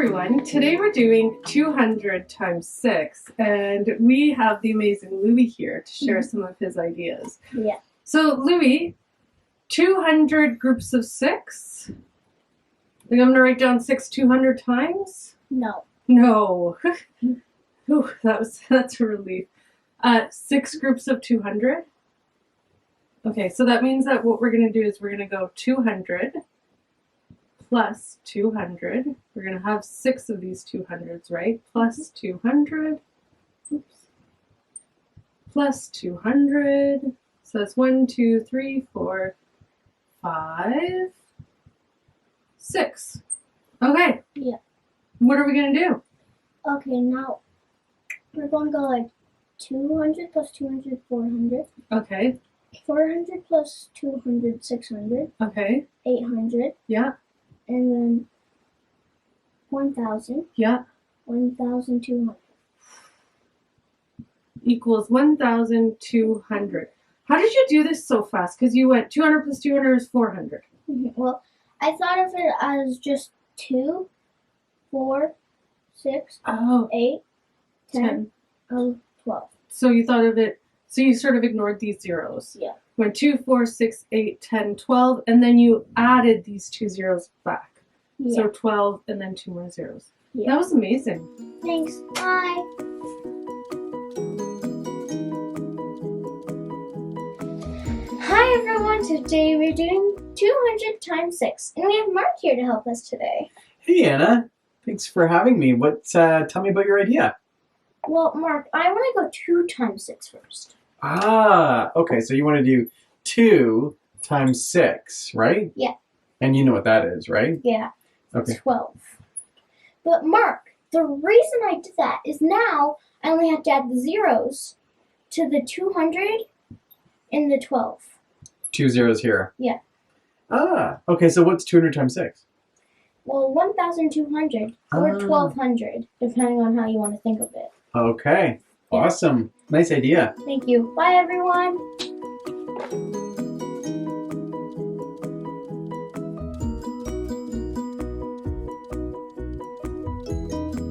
everyone, today we're doing 200 times 6 and we have the amazing Louis here to share some of his ideas. Yeah. So Louis, 200 groups of 6? Are you going to write down 6 200 times? No. No. Ooh, that's a relief. 6 groups of 200? Okay, so that means that what we're going to do is we're going to go 200 plus 200. We're going to have 6 of these 200s, right? Plus 200. Oops. Plus 200. So that's 1, 2, 3, 4, 5, 6. Okay. Yeah. What are we going to do? Okay, now we're going to go like 200 plus 200, 400. Okay. 400 plus 200, 600. Okay. 800. Yeah. And then 1,000. Yeah. 1,200. Equals 1,200. How did you do this so fast? Because you went 200 plus 200 is 400. Well, I thought of it as just 2, 4, 6, Oh, 8, 10, 12. So you thought of it, so you sort of ignored these zeros. Yeah. Went 2, 4, 6, 8, 10, 12, and then you added these 2 zeros back. Yeah. So 12 and then 2 more zeros. Yeah. That was amazing. Thanks. Bye. Hi everyone, today we're doing 200 times 6, and we have Mark here to help us today. Hey Anna, thanks for having me. Tell me about your idea. Well, Mark, I want to go 2 times 6 first. Ah, okay, so you want to do 2 times 6, right? Yeah. And you know what that is, right? Yeah, Okay. 12. But Mark, the reason I did that is now I only have to add the zeros to the 200 and the 12. 2 zeros here. Yeah. Ah, okay, so what's 200 times 6? Well, 1,200 or 1,200, depending on how you want to think of it. Okay, Yeah. awesome. Nice idea. Thank you. Bye, everyone.